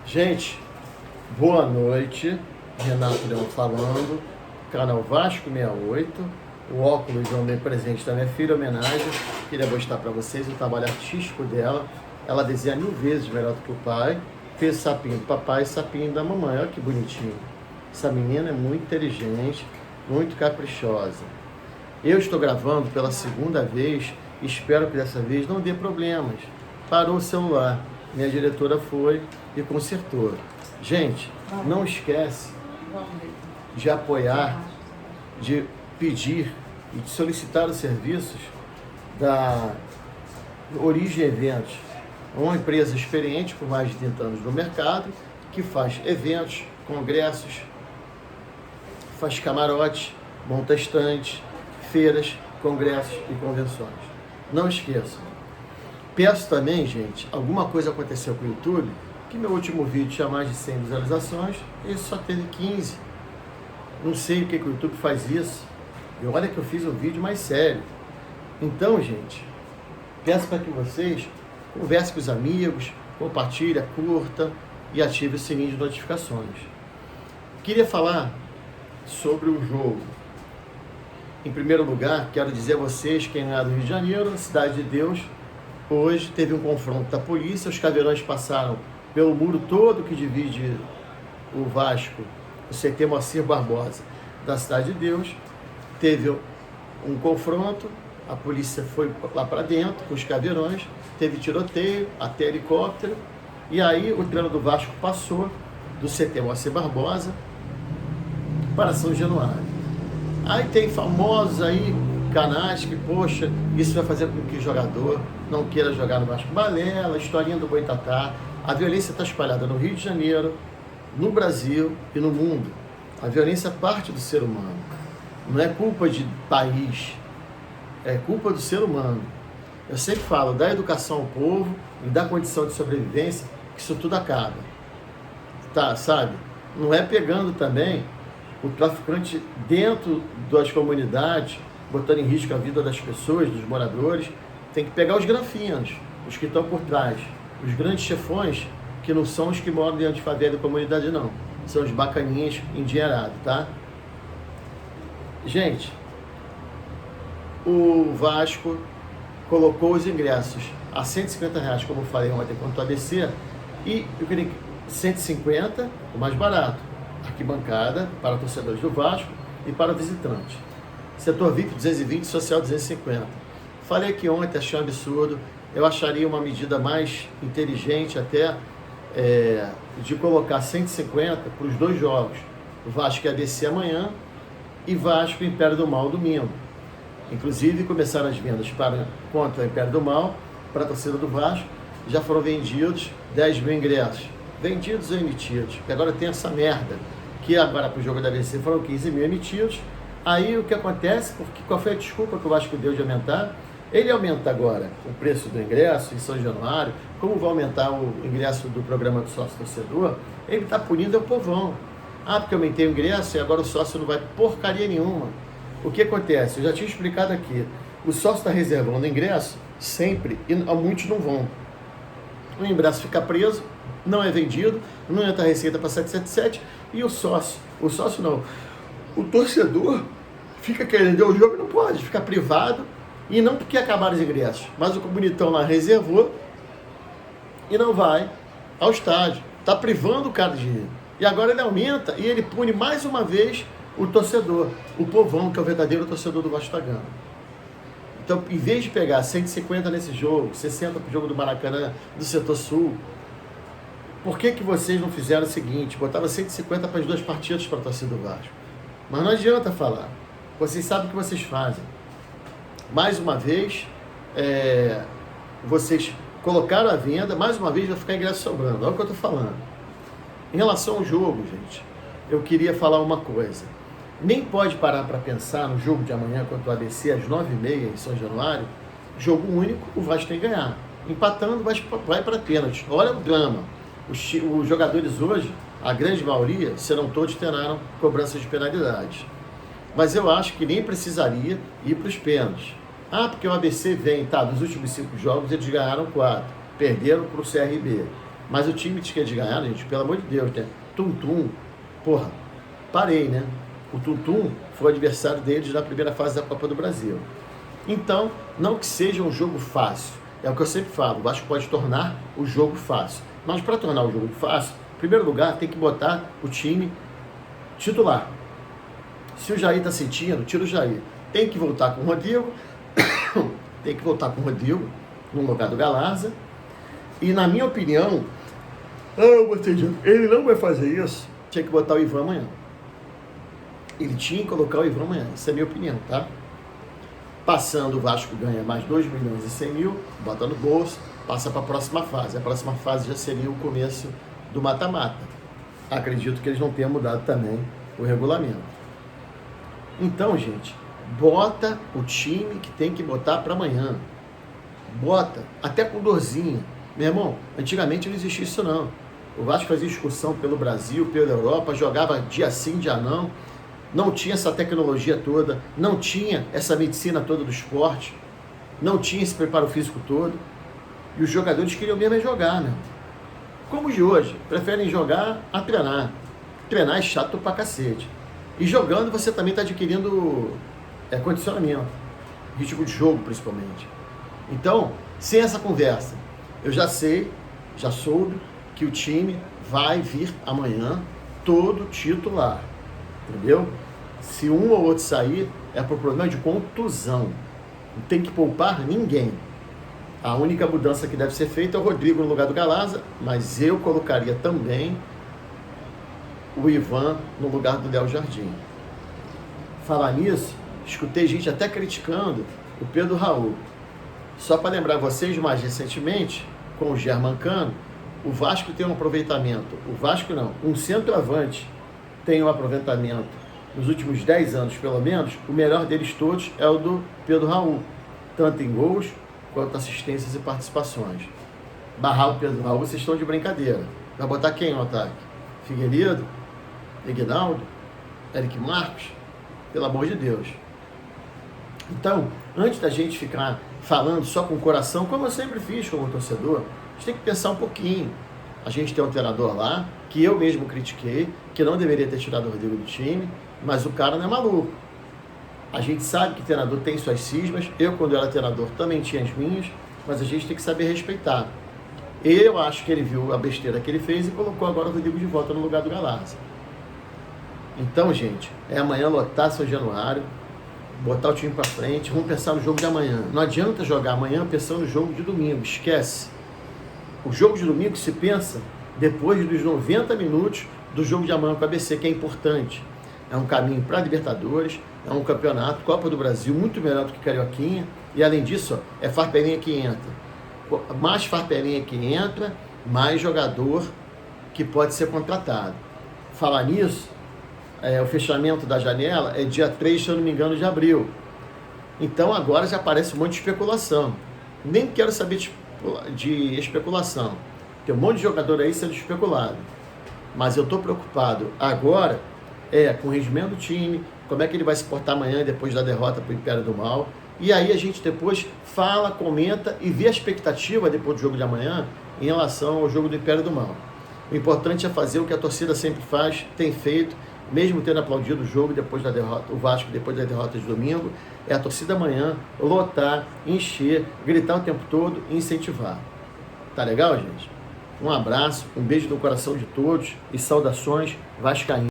Gente, boa noite. Renato Leão falando, canal Vasco 68. O óculos é presente da minha filha, homenagem. Queria mostrar para vocês o trabalho artístico dela. Ela desenha 1000 vezes melhor do que o pai. Fez sapinho do papai e sapinho da mamãe. Olha que bonitinho. Essa menina é muito inteligente, muito caprichosa. Eu estou gravando pela segunda vez. Espero que dessa vez não dê problemas. Parou o celular. Minha diretora foi e consertou. Gente, não esquece de apoiar, de pedir e de solicitar os serviços da Origem Eventos, uma empresa experiente por mais de 30 anos no mercado, que faz eventos, congressos, faz camarotes, monta estandes, feiras, congressos e convenções. Não esqueçam. Peço também, gente, alguma coisa aconteceu com o YouTube, que meu último vídeo tinha mais de 100 visualizações, e só teve 15. Não sei o que o YouTube faz isso. E olha que eu fiz um vídeo mais sério. Então, gente, peço para que vocês conversem com os amigos, compartilhem, curta e ative o sininho de notificações. Queria falar sobre o jogo. Em primeiro lugar, quero dizer a vocês, quem é do Rio de Janeiro, Cidade de Deus, hoje teve um confronto da polícia, os caveirões passaram pelo muro todo que divide o Vasco, o CT Moacir Barbosa, da Cidade de Deus. Teve um confronto, a polícia foi lá para dentro com os caveirões, teve tiroteio, até helicóptero, e aí o treino do Vasco passou do CT Moacir Barbosa para São Januário. Aí tem famosos aí, canais que, poxa, isso vai fazer com que o jogador não queira jogar no Vasco. Balela, historinha do Boitatá. A violência está espalhada no Rio de Janeiro, no Brasil e no mundo. A violência parte do ser humano. Não é culpa de país, é culpa do ser humano. Eu sempre falo, dá educação ao povo e dá condição de sobrevivência, que isso tudo acaba. Tá, sabe? Não é pegando também o traficante dentro das comunidades, botando em risco a vida das pessoas, dos moradores. Tem que pegar os granfinos, os que estão por trás. Os grandes chefões, que não são os que moram dentro de favela e comunidade, não. São os bacaninhas endinheirados, tá? Gente, o Vasco colocou os ingressos a R$150, como eu falei ontem, quanto a ABC, e eu queria 150, o mais barato. Arquibancada para torcedores do Vasco e para visitantes. Setor VIP 220, social 250. Falei aqui ontem, achei um absurdo. Eu acharia uma medida mais inteligente até de colocar 150 para os dois jogos. Vasco e ABC amanhã e Vasco e Império do Mal domingo. Inclusive começaram as vendas contra o Império do Mal, para a torcida do Vasco. Já foram vendidos 10 mil ingressos. Vendidos ou emitidos. Porque agora tem essa merda. Que agora para o jogo da ABC foram 15 mil emitidos. Aí o que acontece? Porque qual foi a desculpa que o Vasco deu de aumentar? Ele aumenta agora o preço do ingresso em São Januário. Como vai aumentar o ingresso do programa do sócio-torcedor? Ele está punindo o povão. Ah, porque eu aumentei o ingresso e agora o sócio não vai porcaria nenhuma. O que acontece? Eu já tinha explicado aqui. O sócio está reservando o ingresso sempre e muitos não vão. O ingresso fica preso, não é vendido, não entra a receita para 777 e o sócio não. O torcedor fica querendo ver o jogo e não pode, fica privado, e não porque acabaram os ingressos, mas o bonitão lá reservou e não vai ao estádio. Está privando o cara de ir. E agora ele aumenta e ele pune mais uma vez o torcedor, o povão, que é o verdadeiro torcedor do Vasco da Gama. Então, em vez de pegar 150 nesse jogo, 60 para o jogo do Maracanã, do Setor Sul, por que vocês não fizeram o seguinte? Botaram 150 para as duas partidas para a torcida do Vasco. Mas não adianta falar. Vocês sabem o que vocês fazem. Mais uma vez, vocês colocaram a venda, mais uma vez vai ficar ingresso sobrando. Olha o que eu estou falando. Em relação ao jogo, gente, eu queria falar uma coisa. Nem pode parar para pensar no jogo de amanhã contra o ABC às 9h30 em São Januário. Jogo único, o Vasco tem que ganhar. Empatando, vai para pênalti. Olha o drama. Os jogadores hoje, a grande maioria, serão todos terão cobranças de penalidades. Mas eu acho que nem precisaria ir para os pênaltis. Ah, porque o ABC vem, tá, dos últimos 5 jogos eles ganharam 4, perderam para o CRB. Mas o time que de ganhar, gente, pelo amor de Deus, né? Tum-tum, porra, parei, né? O Tum-tum foi o adversário deles na primeira fase da Copa do Brasil. Então, não que seja um jogo fácil, é o que eu sempre falo, o Vasco pode tornar o jogo fácil. Mas para tornar o jogo fácil, em primeiro lugar, tem que botar o time titular. Se o Jair está sentindo, tira o Jair. Tem que voltar com o Rodrigo, no lugar do Galarza. E na minha opinião, ele não vai fazer isso, tinha que botar o Ivan amanhã. Ele tinha que colocar o Ivan amanhã, essa é a minha opinião, tá? Passando, o Vasco ganha mais 2.100.000, bota no bolso, passa para a próxima fase. A próxima fase já seria o começo do mata-mata. Acredito que eles não tenham mudado também o regulamento. Então, gente, bota o time que tem que botar para amanhã. Bota, até com dorzinha. Meu irmão, antigamente não existia isso não. O Vasco fazia excursão pelo Brasil, pela Europa, jogava dia sim, dia não. Não tinha essa tecnologia toda, não tinha essa medicina toda do esporte, não tinha esse preparo físico todo. E os jogadores queriam mesmo jogar, né? Como os de hoje, preferem jogar a treinar. Treinar é chato pra cacete. E jogando você também está adquirindo condicionamento, ritmo de jogo principalmente. Então, sem essa conversa, eu já sei, já soube que o time vai vir amanhã todo titular. Entendeu? Se um ou outro sair, é por problema de contusão. Não tem que poupar ninguém. A única mudança que deve ser feita é o Rodrigo no lugar do Galarza, mas eu colocaria também o Ivan no lugar do Léo Jardim. Falar nisso, escutei gente até criticando o Pedro Raul. Só para lembrar vocês, mais recentemente, com o Germancano, o Vasco tem um aproveitamento. O Vasco não, um centroavante tem um aproveitamento nos últimos 10 anos, pelo menos, o melhor deles todos é o do Pedro Raul, tanto em gols quanto assistências e participações. Barrar o Pedro Raul, vocês estão de brincadeira. Vai botar quem no ataque? Figueiredo? Ignaldo? Eric Marcos? Pelo amor de Deus. Então, antes da gente ficar falando só com o coração, como eu sempre fiz como torcedor, a gente tem que pensar um pouquinho. A gente tem um treinador lá, que eu mesmo critiquei, que não deveria ter tirado o Rodrigo do time, mas o cara não é maluco. A gente sabe que treinador tem suas cismas, eu quando era treinador também tinha as minhas, mas a gente tem que saber respeitar. Eu acho que ele viu a besteira que ele fez e colocou agora o Rodrigo de volta no lugar do Galarza. Então, gente, é amanhã lotar São Januário, botar o time pra frente, vamos pensar no jogo de amanhã. Não adianta jogar amanhã pensando no jogo de domingo, esquece. O jogo de domingo se pensa depois dos 90 minutos do jogo de amanhã com a ABC, que é importante. É um caminho para a Libertadores, é um campeonato, Copa do Brasil, muito melhor do que Carioquinha. E além disso, é farpelinha que entra. Mais farpelinha que entra, mais jogador que pode ser contratado. Falar nisso, o fechamento da janela é dia 3, se eu não me engano, de abril. Então agora já aparece um monte de especulação. Nem quero saber de especulação. Tem um monte de jogador aí sendo especulado. Mas eu estou preocupado agora com o rendimento do time, como é que ele vai se portar amanhã depois da derrota para o Império do Mal. E aí a gente depois fala, comenta e vê a expectativa depois do jogo de amanhã em relação ao jogo do Império do Mal. O importante é fazer o que a torcida sempre faz, tem feito, mesmo tendo aplaudido o jogo depois da derrota, o Vasco depois da derrota de domingo, é a torcida amanhã lotar, encher, gritar o tempo todo e incentivar. Tá legal, gente? Um abraço, um beijo no coração de todos e saudações vascaínas.